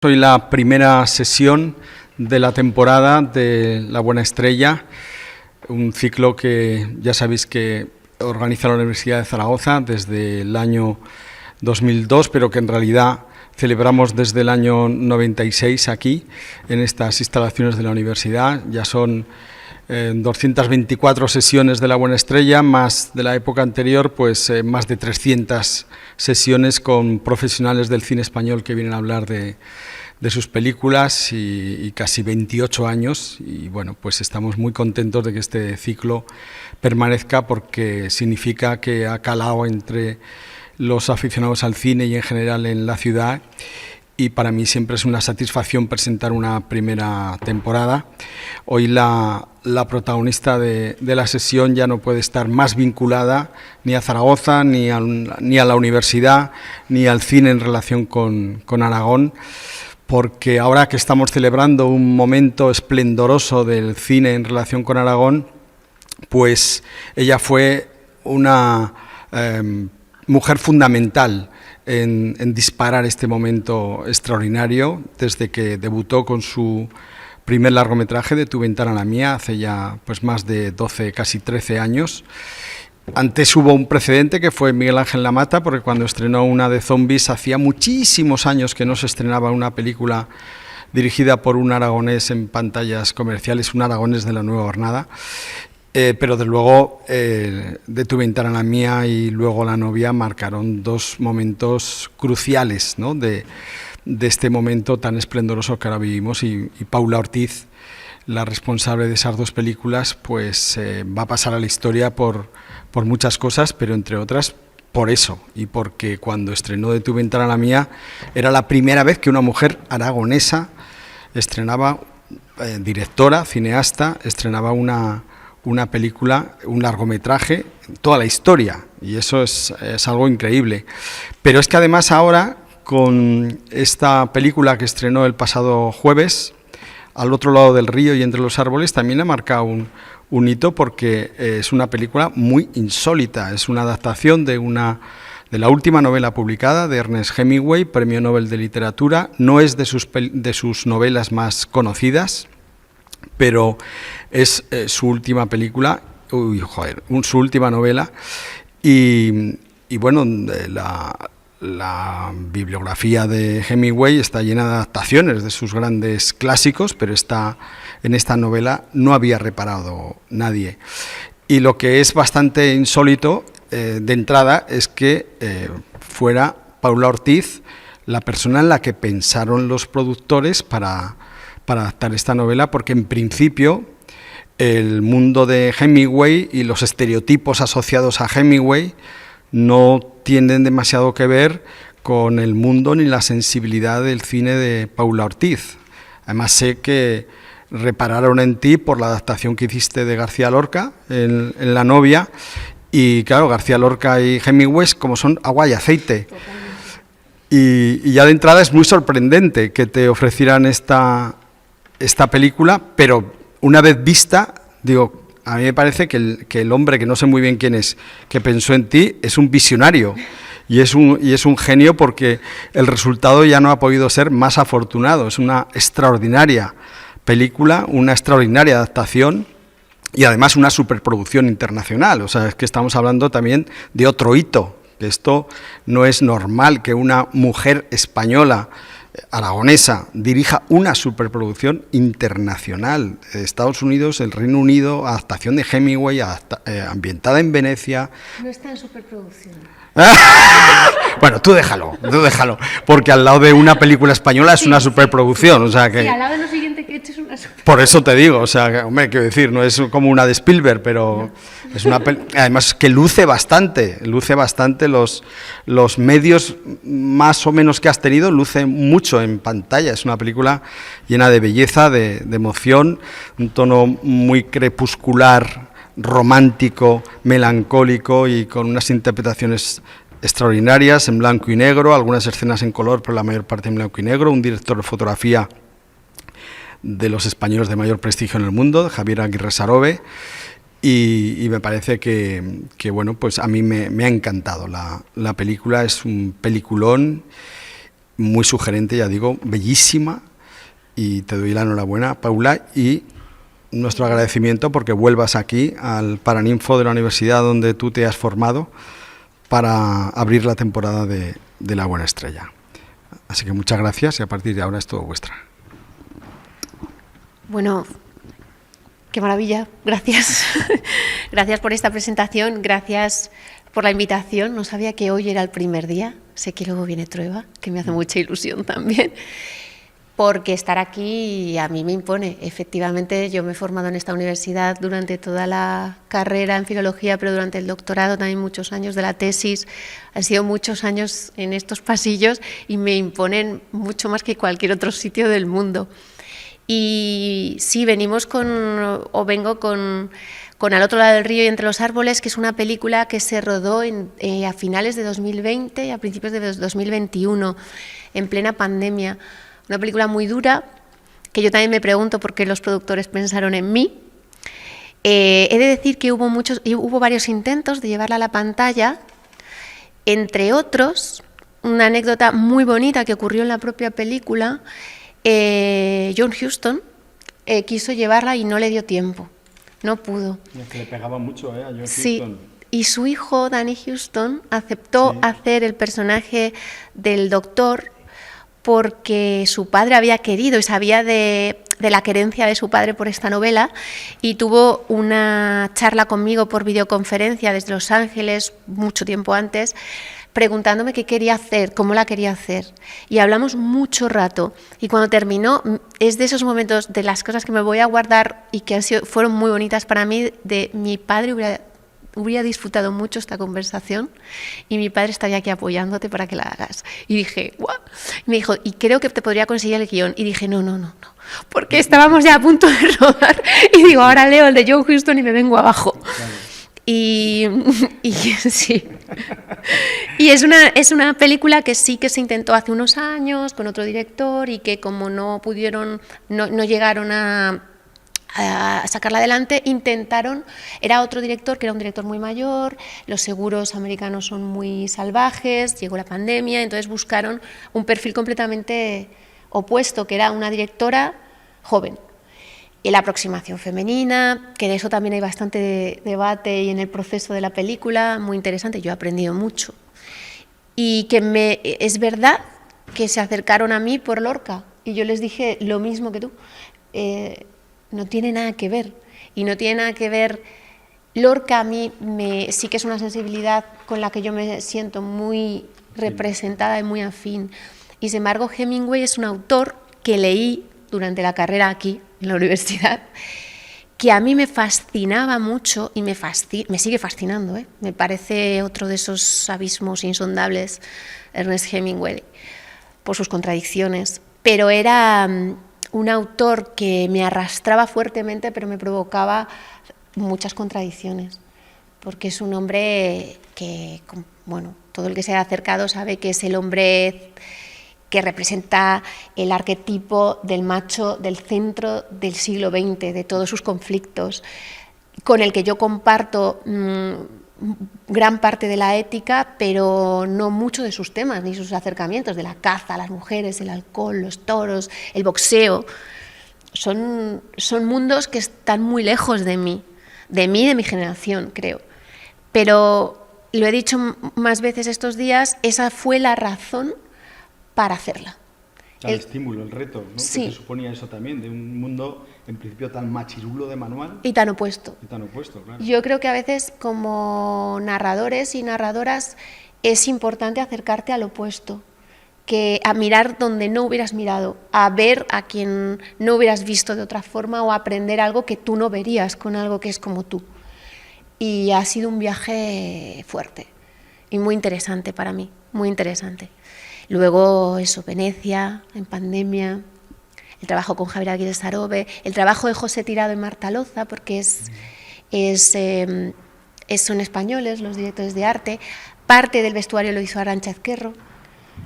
Soy la primera sesión de la temporada de La Buena Estrella, un ciclo que ya sabéis que organiza la Universidad de Zaragoza desde el año 2002, pero que en realidad celebramos desde el año 96 aquí, en estas instalaciones de la universidad. Ya son 224 sesiones de La Buena Estrella, más de la época anterior, pues más de 300 sesiones con profesionales del cine español que vienen a hablar de sus películas y casi 28 años. Y bueno, pues estamos muy contentos de que este ciclo permanezca, porque significa que ha calado entre los aficionados al cine y en general en la ciudad, y para mí siempre es una satisfacción presentar una primera temporada. Hoy la protagonista de la sesión ya no puede estar más vinculada ni a Zaragoza, ni a la universidad, ni al cine en relación con Aragón, porque ahora que estamos celebrando un momento esplendoroso del cine en relación con Aragón, pues ella fue una mujer fundamental en disparar este momento extraordinario, desde que debutó con su primer largometraje, De tu ventana a la mía, hace ya pues más de 12, casi 13 años. Antes hubo un precedente que fue Miguel Ángel Lamata, porque cuando estrenó una de zombies hacía muchísimos años que no se estrenaba una película dirigida por un aragonés en pantallas comerciales, un aragonés de la Nueva Hornada. Pero de luego De tu ventana a la mía y luego La novia marcaron dos momentos cruciales, ¿no?, de este momento tan esplendoroso que ahora vivimos, y Paula Ortiz, la responsable de esas dos películas, pues va a pasar a la historia por muchas cosas, pero entre otras por eso, y porque cuando estrenó De tu ventana a la mía era la primera vez que una mujer aragonesa estrenaba, directora, cineasta, estrenaba una película, un largometraje, toda la historia, y eso es algo increíble. Pero es que además ahora, con esta película que estrenó el pasado jueves, Al otro lado del río y entre los árboles, también ha marcado un hito, porque es una película muy insólita. Es una adaptación de la última novela publicada de Ernest Hemingway, Premio Nobel de Literatura. No es de sus novelas más conocidas, pero es su última película, su última novela, y bueno, la bibliografía de Hemingway está llena de adaptaciones de sus grandes clásicos, pero en esta novela no había reparado nadie. Y lo que es bastante insólito de entrada es que fuera Paula Ortiz la persona en la que pensaron los productores para adaptar esta novela, porque en principio el mundo de Hemingway y los estereotipos asociados a Hemingway no tienen demasiado que ver con el mundo ni la sensibilidad del cine de Paula Ortiz. Además, sé que repararon en ti por la adaptación que hiciste de García Lorca en La novia, y claro, García Lorca y Hemingway como son agua y aceite. Y ya de entrada es muy sorprendente que te ofrecieran esta película, pero una vez vista, digo, a mí me parece que el hombre, que no sé muy bien quién es, que pensó en ti, es un visionario y es un genio, porque el resultado ya no ha podido ser más afortunado. Es una extraordinaria película, una extraordinaria adaptación y además una superproducción internacional. O sea, es que estamos hablando también de otro hito, que esto no es normal, que una mujer española, aragonesa, dirija una superproducción internacional. Estados Unidos, el Reino Unido, adaptación de Hemingway, ambientada en Venecia. No está en superproducción. Bueno, tú déjalo, porque al lado de una película española es una superproducción, o sea que... Sí, al lado de lo siguiente que he hecho es una superproducción. Por eso te digo, o sea, hombre, quiero decir, no es como una de Spielberg, pero es una además que luce bastante los medios más o menos que has tenido, luce mucho en pantalla. Es una película llena de belleza, de emoción, un tono muy crepuscular, romántico, melancólico, y con unas interpretaciones extraordinarias en blanco y negro, algunas escenas en color, pero la mayor parte en blanco y negro. Un director de fotografía de los españoles de mayor prestigio en el mundo, Javier Aguirre Sarobe, y me parece que bueno, pues a mí me ha encantado la película. Es un peliculón muy sugerente, ya digo, bellísima, y te doy la enhorabuena, Paula, y nuestro agradecimiento porque vuelvas aquí al Paraninfo de la universidad donde tú te has formado para abrir la temporada de La Buena Estrella. Así que muchas gracias y a partir de ahora es todo vuestra. Bueno, qué maravilla, gracias. Gracias por esta presentación, gracias por la invitación. No sabía que hoy era el primer día, sé que luego viene Trueba, que me hace mucha ilusión también, porque estar aquí a mí me impone. Efectivamente, yo me he formado en esta universidad durante toda la carrera en filología, pero durante el doctorado también muchos años de la tesis. Han sido muchos años en estos pasillos y me imponen mucho más que cualquier otro sitio del mundo. Y sí, vengo con Al otro lado del río y entre los árboles, que es una película que se rodó a finales de 2020 y a principios de 2021, en plena pandemia. Una película muy dura, que yo también me pregunto por qué los productores pensaron en mí. He de decir que hubo varios intentos de llevarla a la pantalla, entre otros, una anécdota muy bonita que ocurrió en la propia película. John Huston quiso llevarla y no le dio tiempo, no pudo. Y es que le pegaba mucho a John Sí, Huston. y su hijo, Danny Huston, aceptó hacer el personaje del doctor porque su padre había querido y sabía de la querencia de su padre por esta novela, y tuvo una charla conmigo por videoconferencia desde Los Ángeles mucho tiempo antes, preguntándome qué quería hacer, cómo la quería hacer, y hablamos mucho rato, y cuando terminó, es de esos momentos, de las cosas que me voy a guardar y que fueron muy bonitas para mí, de mi padre hubiera disfrutado mucho esta conversación y mi padre estaría aquí apoyándote para que la hagas. Y dije, ¡guau! Y me dijo, y creo que te podría conseguir el guión. Y dije, no, porque estábamos ya a punto de rodar, y digo, ahora leo el de John Huston y me vengo abajo. Claro. Y sí. Y es una película que sí que se intentó hace unos años con otro director, y que como no pudieron, no llegaron a sacarla adelante, intentaron, era otro director que era un director muy mayor, los seguros americanos son muy salvajes, llegó la pandemia, entonces buscaron un perfil completamente opuesto, que era una directora joven. Y la aproximación femenina, que de eso también hay bastante debate y en el proceso de la película, muy interesante, yo he aprendido mucho. Y que es verdad que se acercaron a mí por Lorca, y yo les dije lo mismo que tú. No tiene nada que ver, y no tiene nada que ver. Lorca a mí sí que es una sensibilidad con la que yo me siento muy representada y muy afín, y sin embargo Hemingway es un autor que leí durante la carrera aquí en la universidad, que a mí me fascinaba mucho y me sigue fascinando, me parece otro de esos abismos insondables, Ernest Hemingway, por sus contradicciones, pero era un autor que me arrastraba fuertemente, pero me provocaba muchas contradicciones, porque es un hombre que, bueno, todo el que se ha acercado sabe que es el hombre que representa el arquetipo del macho del centro del siglo XX, de todos sus conflictos, con el que yo comparto gran parte de la ética, pero no mucho de sus temas, ni sus acercamientos, de la caza, las mujeres, el alcohol, los toros, el boxeo. Son mundos que están muy lejos de mí, de mi generación, creo. Pero, lo he dicho más veces estos días, esa fue la razón para hacerla. El estímulo, el reto, ¿no? Sí. Que te suponía eso también, de un mundo en principio tan machirulo de manual. Y tan opuesto. Y tan opuesto, claro. Yo creo que a veces como narradores y narradoras es importante acercarte al opuesto, que a mirar donde no hubieras mirado, a ver a quien no hubieras visto de otra forma, o a aprender algo que tú no verías con algo que es como tú. Y ha sido un viaje fuerte y muy interesante para mí, muy interesante. Luego eso, Venecia, en pandemia, el trabajo con Javier Aguirre Sarobe, el trabajo de José Tirado y Marta Loza, porque son españoles los directores de arte. Parte del vestuario lo hizo Arantxa Ezquerro,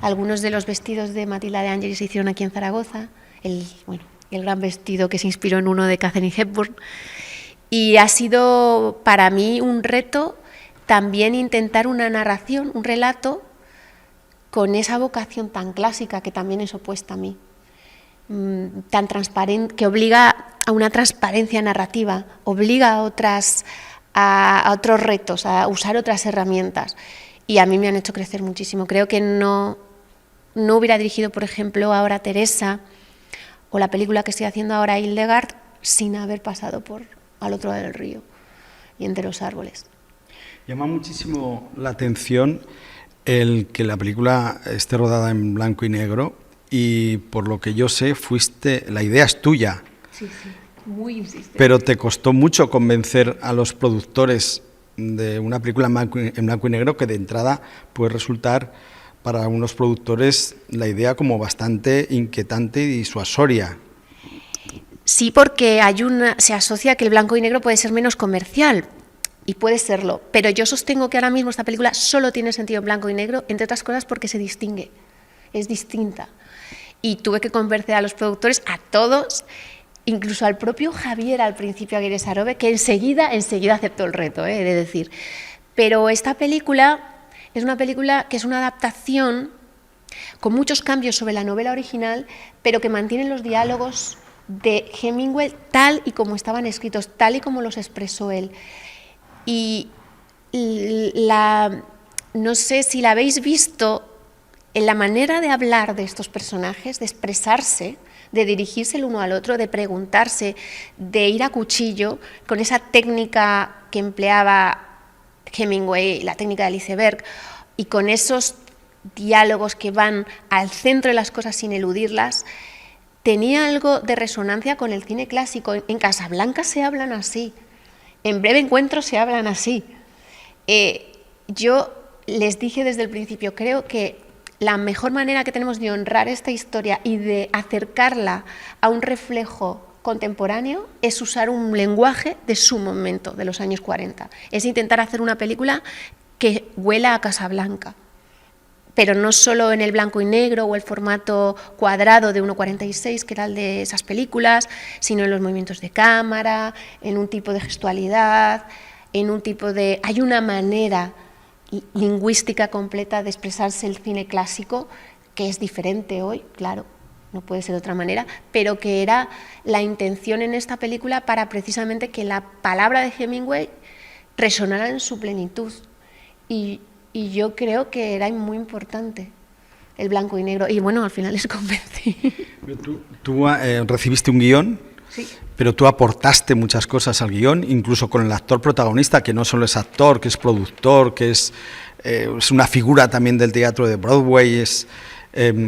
algunos de los vestidos de Matilda de Ángeles se hicieron aquí en Zaragoza, el gran vestido que se inspiró en uno de Katharine Hepburn. Y ha sido para mí un reto también intentar una narración, un relato con esa vocación tan clásica que también es opuesta a mí, tan transparente, que obliga a una transparencia narrativa, obliga a otros retos, a usar otras herramientas, y a mí me han hecho crecer muchísimo. Creo que no hubiera dirigido, por ejemplo, ahora Teresa, o la película que estoy haciendo ahora, Hildegard, sin haber pasado por al otro lado del río y entre los árboles. Llama muchísimo la atención el que la película esté rodada en blanco y negro, y por lo que yo sé, la idea es tuya. Sí, muy insistente. Pero te costó mucho convencer a los productores de una película en blanco y negro, que de entrada puede resultar para unos productores la idea como bastante inquietante y disuasoria. Sí, porque se asocia que el blanco y negro puede ser menos comercial, y puede serlo, pero yo sostengo que ahora mismo esta película solo tiene sentido en blanco y negro, entre otras cosas porque se distingue, es distinta. Y tuve que convencer a los productores, a todos, incluso al propio Javier al principio, Aguirre Sarobe, que enseguida aceptó el reto, he de decir. Pero esta película es una película que es una adaptación con muchos cambios sobre la novela original, pero que mantiene los diálogos de Hemingway tal y como estaban escritos, tal y como los expresó él. Y no sé si la habéis visto, en la manera de hablar de estos personajes, de expresarse, de dirigirse el uno al otro, de preguntarse, de ir a cuchillo, con esa técnica que empleaba Hemingway, la técnica del iceberg, y con esos diálogos que van al centro de las cosas sin eludirlas, tenía algo de resonancia con el cine clásico. En Casablanca se hablan así, en Breve Encuentro se hablan así. Yo les dije desde el principio, creo que la mejor manera que tenemos de honrar esta historia y de acercarla a un reflejo contemporáneo es usar un lenguaje de su momento, de los años 40. Es intentar hacer una película que huela a Casablanca, pero no solo en el blanco y negro o el formato cuadrado de 1:46, que era el de esas películas, sino en los movimientos de cámara, en un tipo de gestualidad, en un tipo de... Hay una manera lingüística completa de expresarse el cine clásico que es diferente hoy, claro, no puede ser de otra manera, pero que era la intención en esta película para precisamente que la palabra de Hemingway resonara en su plenitud. Y yo creo que era muy importante el blanco y negro, y bueno, al final les convencí. Tú recibiste un guión. Sí. Pero tú aportaste muchas cosas al guión, incluso con el actor protagonista, que no solo es actor, que es productor, que es una figura también del teatro de Broadway.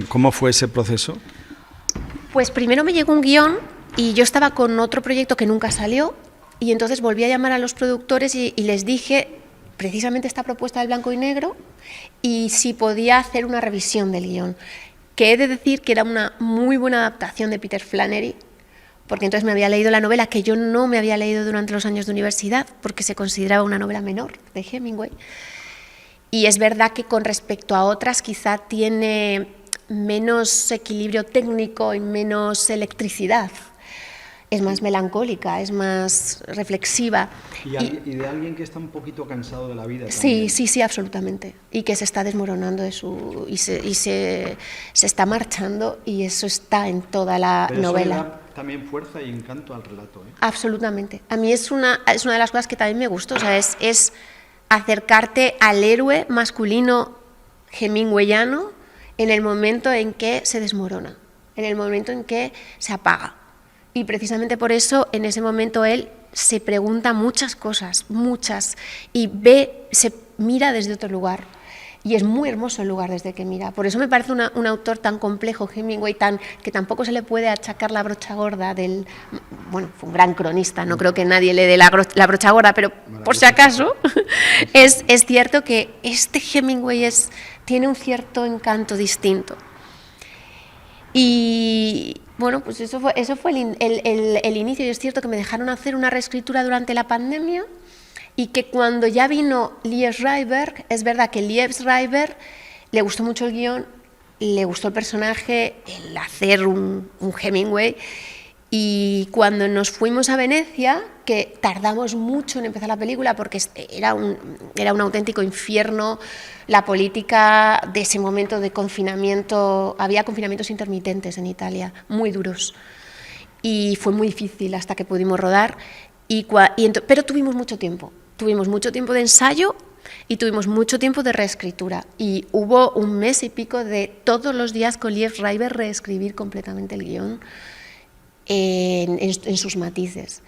¿Cómo fue ese proceso? Pues primero me llegó un guión y yo estaba con otro proyecto que nunca salió, y entonces volví a llamar a los productores y les dije precisamente esta propuesta del blanco y negro, y si podía hacer una revisión del guión, que he de decir que era una muy buena adaptación de Peter Flannery, porque entonces me había leído la novela que yo no me había leído durante los años de universidad, porque se consideraba una novela menor de Hemingway. Y es verdad que con respecto a otras quizá tiene menos equilibrio técnico y menos electricidad. Es más melancólica, es más reflexiva. Y de alguien que está un poquito cansado de la vida sí, también. Sí, absolutamente. Y que se está desmoronando y se está marchando, y eso está en toda la novela. Eso le da también fuerza y encanto al relato, ¿eh? Absolutamente. A mí es una de las cosas que también me gustó, o sea, es acercarte al héroe masculino hemingwayano en el momento en que se desmorona, en el momento en que se apaga. Y precisamente por eso, en ese momento, él se pregunta muchas cosas, muchas, y se mira desde otro lugar. Y es muy hermoso el lugar desde que mira. Por eso me parece un autor tan complejo, Hemingway, que tampoco se le puede achacar la brocha gorda del... Bueno, fue un gran cronista, no creo que nadie le dé la brocha gorda, pero por si acaso, es cierto que este Hemingway tiene un cierto encanto distinto. Y bueno, pues eso fue el inicio, y es cierto que me dejaron hacer una reescritura durante la pandemia, y que cuando ya vino Liev Schreiber, es verdad que Liev Schreiber le gustó mucho el guión, le gustó el personaje, el hacer un Hemingway, Y cuando nos fuimos a Venecia, que tardamos mucho en empezar la película porque era un auténtico infierno, la política de ese momento de confinamiento, había confinamientos intermitentes en Italia, muy duros, y fue muy difícil hasta que pudimos rodar, pero tuvimos mucho tiempo de ensayo y tuvimos mucho tiempo de reescritura, y hubo un mes y pico de todos los días con Liev Schreiber reescribir completamente el guión, en sus matices,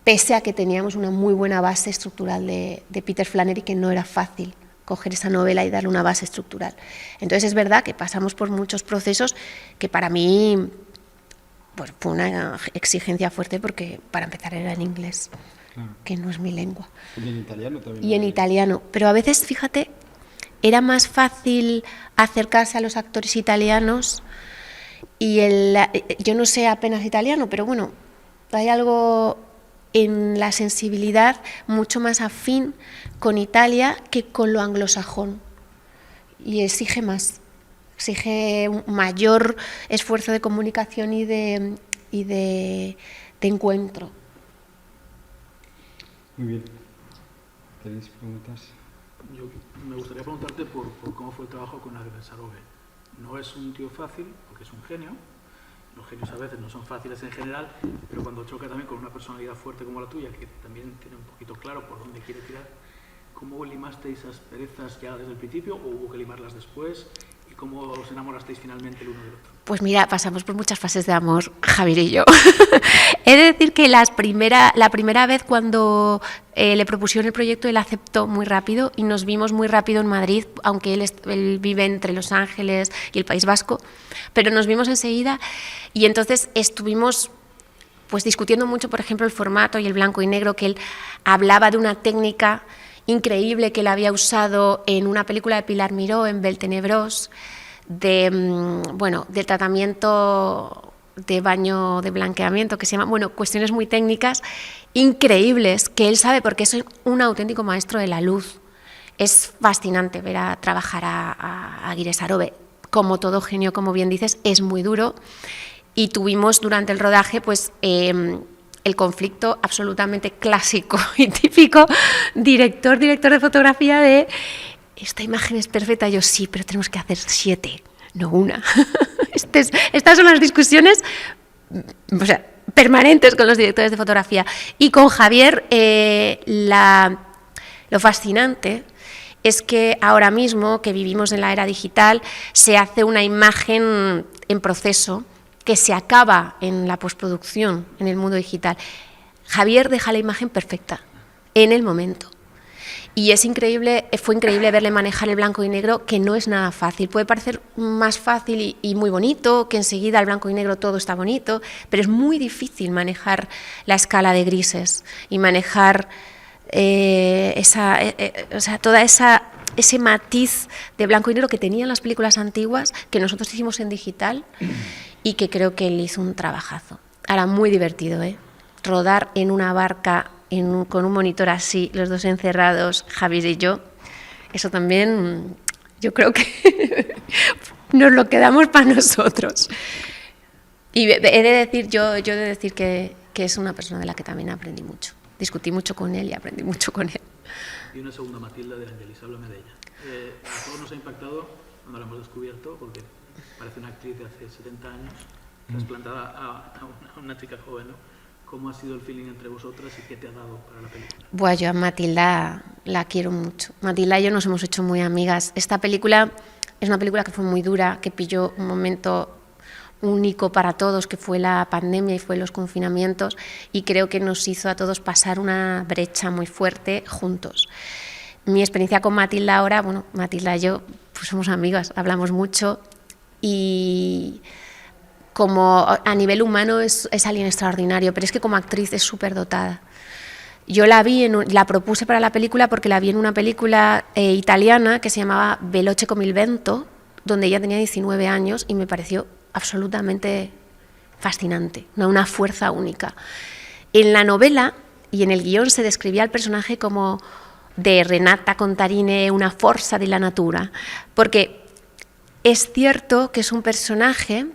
pese a que teníamos una muy buena base estructural de Peter Flannery, que no era fácil coger esa novela y darle una base estructural. Entonces es verdad que pasamos por muchos procesos que para mí pues, fue una exigencia fuerte, porque para empezar era en inglés, claro, que no es mi lengua. Y en italiano también. Y en italiano, pero a veces, fíjate, era más fácil acercarse a los actores italianos. Y yo no sé apenas italiano, pero bueno, hay algo en la sensibilidad mucho más afín con Italia que con lo anglosajón. Y exige más, exige un mayor esfuerzo de comunicación y de encuentro. Muy bien. ¿Tenéis preguntas? Yo me gustaría preguntarte por cómo fue el trabajo con Agnes Arobe. No es un tío fácil, porque es un genio. Los genios a veces no son fáciles en general, pero cuando choca también con una personalidad fuerte como la tuya, que también tiene un poquito claro por dónde quiere tirar, ¿cómo limasteis esas perezas ya desde el principio o hubo que limarlas después? ¿Y cómo os enamorasteis finalmente el uno del otro? Pues mira, pasamos por muchas fases de amor, Javier y yo. He de decir que la primera vez cuando le propusieron el proyecto, él aceptó muy rápido y nos vimos muy rápido en Madrid, aunque él vive entre Los Ángeles y el País Vasco, pero nos vimos enseguida y entonces estuvimos pues discutiendo mucho, por ejemplo, el formato y el blanco y negro, que él hablaba de una técnica increíble que él había usado en una película de Pilar Miró, en Belle Ténébreuse, de tratamiento de baño de blanqueamiento, que se llama, cuestiones muy técnicas, increíbles, que él sabe porque es un auténtico maestro de la luz. Es fascinante ver a trabajar a Agnes Arobe. Como todo genio, como bien dices, es muy duro, y tuvimos durante el rodaje pues el conflicto absolutamente clásico y típico director de fotografía de esta imagen es perfecta, yo sí, pero tenemos que hacer 7, no una. Estas son las discusiones permanentes con los directores de fotografía. Y con Javier lo fascinante es que ahora mismo, que vivimos en la era digital, se hace una imagen en proceso que se acaba en la postproducción, en el mundo digital. Javier deja la imagen perfecta, en el momento. Y fue increíble verle manejar el blanco y negro, que no es nada fácil. Puede parecer más fácil y muy bonito, que enseguida el blanco y negro todo está bonito, pero es muy difícil manejar la escala de grises y manejar todo ese matiz de blanco y negro que tenían las películas antiguas, que nosotros hicimos en digital, y que creo que él hizo un trabajazo. Ahora, muy divertido, rodar en una barca con un monitor así, los dos encerrados, Javier y yo, eso también yo creo que nos lo quedamos para nosotros. Y he de decir que es una persona de la que también aprendí mucho. Discutí mucho con él y aprendí mucho con él. Y una segunda, Matilda de Angelis, háblame de ella. A todos nos ha impactado cuando la hemos descubierto, porque parece una actriz de hace 70 años, trasplantada a una chica joven, ¿no? ¿Cómo ha sido el feeling entre vosotras y qué te ha dado para la película? Bueno, yo a Matilda la quiero mucho. Matilda y yo nos hemos hecho muy amigas. Esta película es una película que fue muy dura, que pilló un momento único para todos, que fue la pandemia y fue los confinamientos, y creo que nos hizo a todos pasar una brecha muy fuerte juntos. Mi experiencia con Matilda ahora, Matilda y yo pues somos amigas, hablamos mucho, y como a nivel humano es alguien extraordinario, pero es que como actriz es súper dotada. Yo la propuse para la película porque la vi en una película italiana que se llamaba Veloce come il vento, donde ella tenía 19 años y me pareció absolutamente fascinante, una fuerza única. En la novela y en el guión se describía al personaje como de Renata Contarine, una forza de la natura, porque es cierto que es un personaje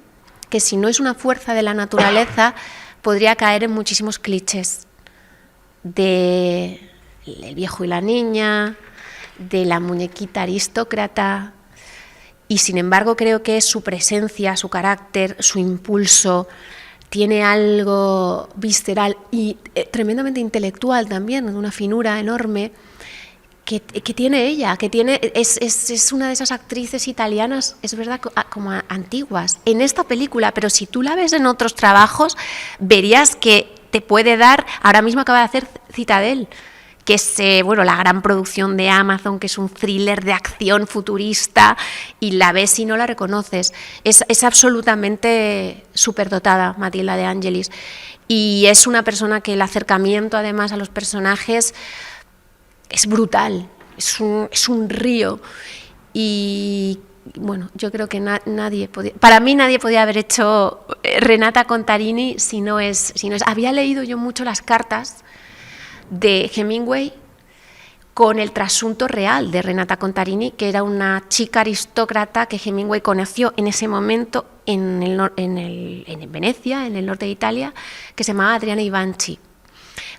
que si no es una fuerza de la naturaleza, podría caer en muchísimos clichés de el viejo y la niña, de la muñequita aristócrata, y sin embargo creo que su presencia, su carácter, su impulso, tiene algo visceral y tremendamente intelectual también, una finura enorme que tiene ella, es una de esas actrices italianas, es verdad, como antiguas, en esta película, pero si tú la ves en otros trabajos, verías que te puede dar, ahora mismo acaba de hacer Citadel, que es la gran producción de Amazon, que es un thriller de acción futurista, y la ves y no la reconoces. Es absolutamente superdotada Matilda De Angelis, y es una persona que el acercamiento además a los personajes es brutal, es un río, y bueno, yo creo que para mí nadie podía haber hecho Renata Contarini si no es. Había leído yo mucho las cartas de Hemingway con el trasunto real de Renata Contarini, que era una chica aristócrata que Hemingway conoció en ese momento en Venecia, en el norte de Italia, que se llamaba Adriana Ivanchi,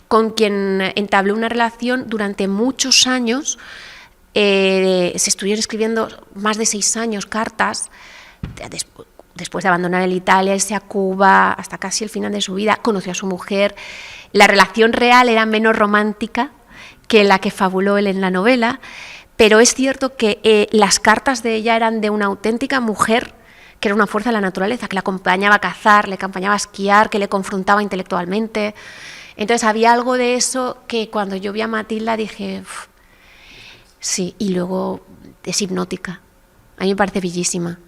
con quien entabló una relación durante muchos años. Se estuvieron escribiendo más de 6 años cartas, después de abandonar el Italia, irse a Cuba, hasta casi el final de su vida. Conoció a su mujer. La relación real era menos romántica que la que fabuló él en la novela, pero es cierto que las cartas de ella eran de una auténtica mujer que era una fuerza de la naturaleza, que le acompañaba a cazar, le acompañaba a esquiar, que le confrontaba intelectualmente. Entonces había algo de eso que cuando yo vi a Matilda dije, sí, y luego es hipnótica. A mí me parece bellísima.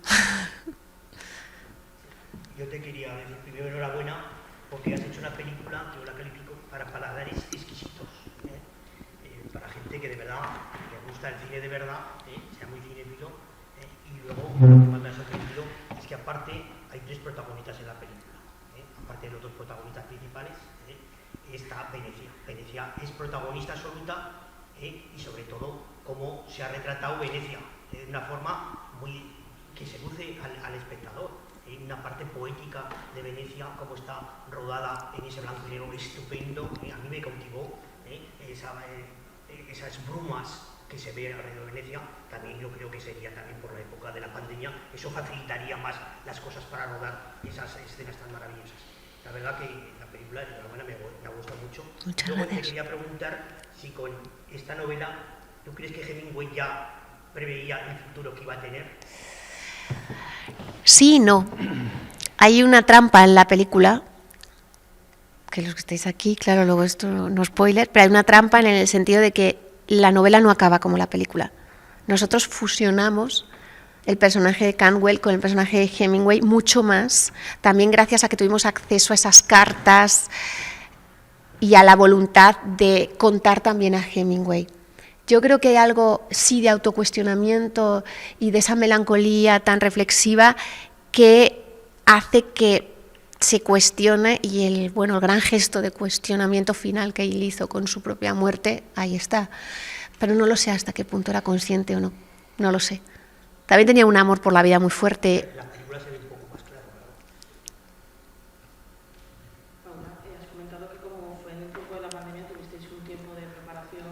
Yo te quería decir primero enhorabuena porque has hecho una película, yo la califico para paladares exquisitos, para gente que de verdad le gusta el cine de verdad, sea muy cinéfilo, y luego lo que más me ha sorprendido es que aparte hay 3 protagonistas en la película, aparte de los 2 protagonistas principales, está Venecia. Venecia es protagonista absoluta, y sobre todo cómo se ha retratado Venecia de una forma muy que seduce al espectador. Una parte poética de Venecia, cómo está rodada en ese blanco y negro estupendo, a mí me cautivó esas brumas que se ve alrededor de Venecia. También yo creo que sería también por la época de la pandemia, eso facilitaría más las cosas para rodar esas escenas tan maravillosas. La verdad que la película de alguna manera me ha gustado mucho. Muchas Luego gracias. te quería preguntar si con esta novela, ¿tú crees que Hemingway ya preveía el futuro que iba a tener? Sí y no. Hay una trampa en la película, que los que estáis aquí, claro, luego esto no spoiler, pero hay una trampa en el sentido de que la novela no acaba como la película. Nosotros fusionamos el personaje de Cantwell con el personaje de Hemingway mucho más, también gracias a que tuvimos acceso a esas cartas y a la voluntad de contar también a Hemingway. Yo creo que hay algo, sí, de autocuestionamiento y de esa melancolía tan reflexiva que hace que se cuestione, y el gran gesto de cuestionamiento final que él hizo con su propia muerte, ahí está. Pero no lo sé hasta qué punto era consciente o no, no lo sé. También tenía un amor por la vida muy fuerte. La película se ve un poco más claro, ¿verdad? Paula, has comentado que como fue en el tiempo de la pandemia tuvisteis un tiempo de preparación,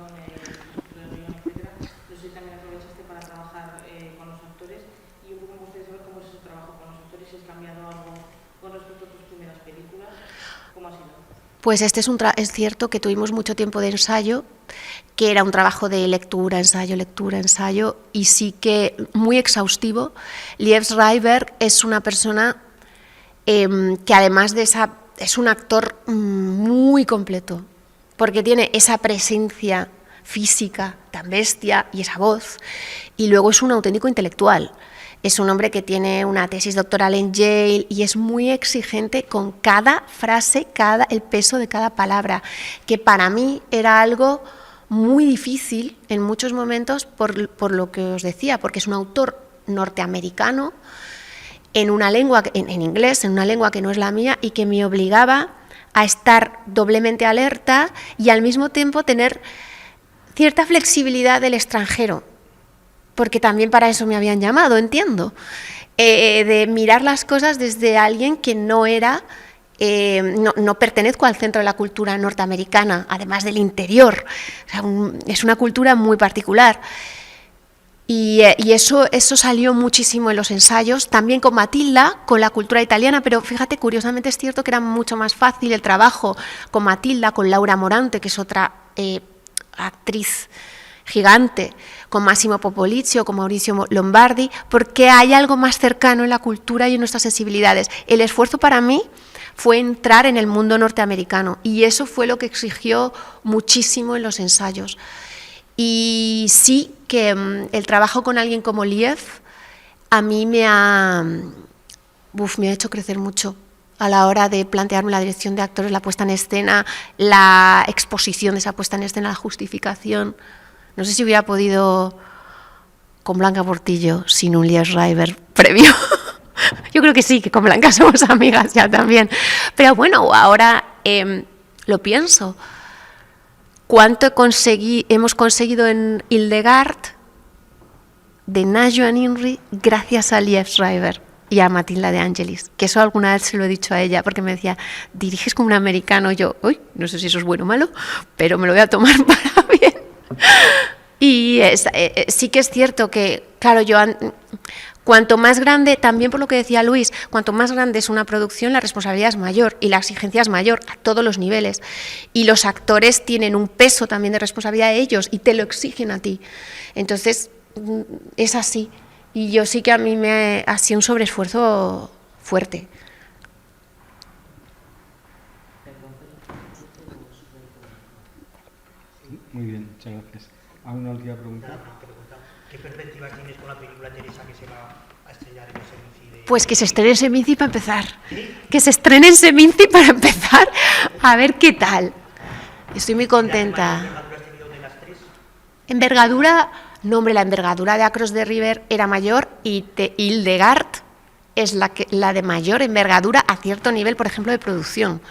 reunión, etcétera. No sé si también aprovechaste para trabajar con los actores, y un poco me gustaría saber cómo es ese trabajo con los actores, si has cambiado algo con respecto a tus primeras películas, ¿cómo ha sido? Pues es cierto que tuvimos mucho tiempo de ensayo, que era un trabajo de lectura, ensayo, y sí que muy exhaustivo. Liev Schreiber es una persona que además de es un actor muy completo, porque tiene esa presencia física tan bestia y esa voz, y luego es un auténtico intelectual. Es un hombre que tiene una tesis doctoral en Yale y es muy exigente con cada frase, el peso de cada palabra, que para mí era algo muy difícil en muchos momentos por lo que os decía, porque es un autor norteamericano en una lengua, en inglés, en una lengua que no es la mía, y que me obligaba a estar doblemente alerta y al mismo tiempo tener cierta flexibilidad del extranjero, porque también para eso me habían llamado, entiendo, de mirar las cosas desde alguien que no era no pertenezco al centro de la cultura norteamericana, además del interior. O sea, es una cultura muy particular. Y eso salió muchísimo en los ensayos, también con Matilda, con la cultura italiana, pero fíjate, curiosamente es cierto que era mucho más fácil el trabajo con Matilda, con Laura Morante, que es otra actriz gigante, con Massimo Popolizio, con Mauricio Lombardi, porque hay algo más cercano en la cultura y en nuestras sensibilidades. El esfuerzo para mí fue entrar en el mundo norteamericano y eso fue lo que exigió muchísimo en los ensayos. Y sí que el trabajo con alguien como Liev a mí me ha hecho crecer mucho a la hora de plantearme la dirección de actores, la puesta en escena, la exposición de esa puesta en escena, la justificación. No sé si hubiera podido con Blanca Portillo sin un Liev Schreiber previo. Yo creo que sí, que con Blanca somos amigas ya también. Pero bueno, ahora lo pienso. ¿Cuánto hemos conseguido en Hildegard de Nagian Inri gracias a Liev Schreiber y a Matilda de Angelis? Que eso alguna vez se lo he dicho a ella, porque me decía, diriges como un americano. Yo, uy, no sé si eso es bueno o malo, pero me lo voy a tomar para bien. Y sí que es cierto que, claro, cuanto más grande, también por lo que decía Luis, cuanto más grande es una producción, la responsabilidad es mayor y la exigencia es mayor a todos los niveles. Y los actores tienen un peso también de responsabilidad de ellos y te lo exigen a ti. Entonces, es así. Y yo sí que a mí me ha sido un sobreesfuerzo fuerte. Muy bien, muchas gracias. ¿Alguna última pregunta? ¿Qué perspectivas tienes con la película Teresa que se va a estrenar en Seminci? Pues que se estrene en Seminci para empezar. ¿Sí? Que se estrene en Seminci para empezar a ver qué tal. Estoy muy contenta. ¿Qué envergadura has tenido de las tres? Envergadura, no hombre, la envergadura de Across the River era mayor y Hildegard es la de mayor envergadura a cierto nivel, por ejemplo, de producción.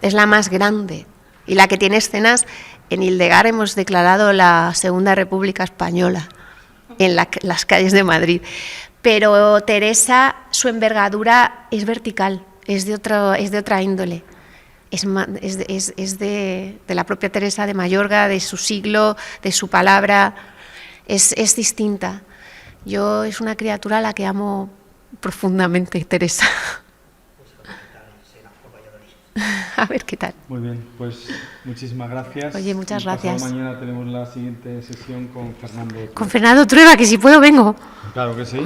Es la más grande y la que tiene escenas. En Hildegard hemos declarado la Segunda República Española en las calles de Madrid. Pero Teresa, su envergadura es vertical, es de otra índole. Es de la propia Teresa de Mayorga, de su siglo, de su palabra. Es distinta. Es una criatura a la que amo profundamente, Teresa. A ver qué tal. Muy bien, pues muchísimas gracias. Oye, muchas gracias. Mañana tenemos la siguiente sesión con Fernando Trueba. Con Fernando Trueba, que si puedo vengo. Claro que sí.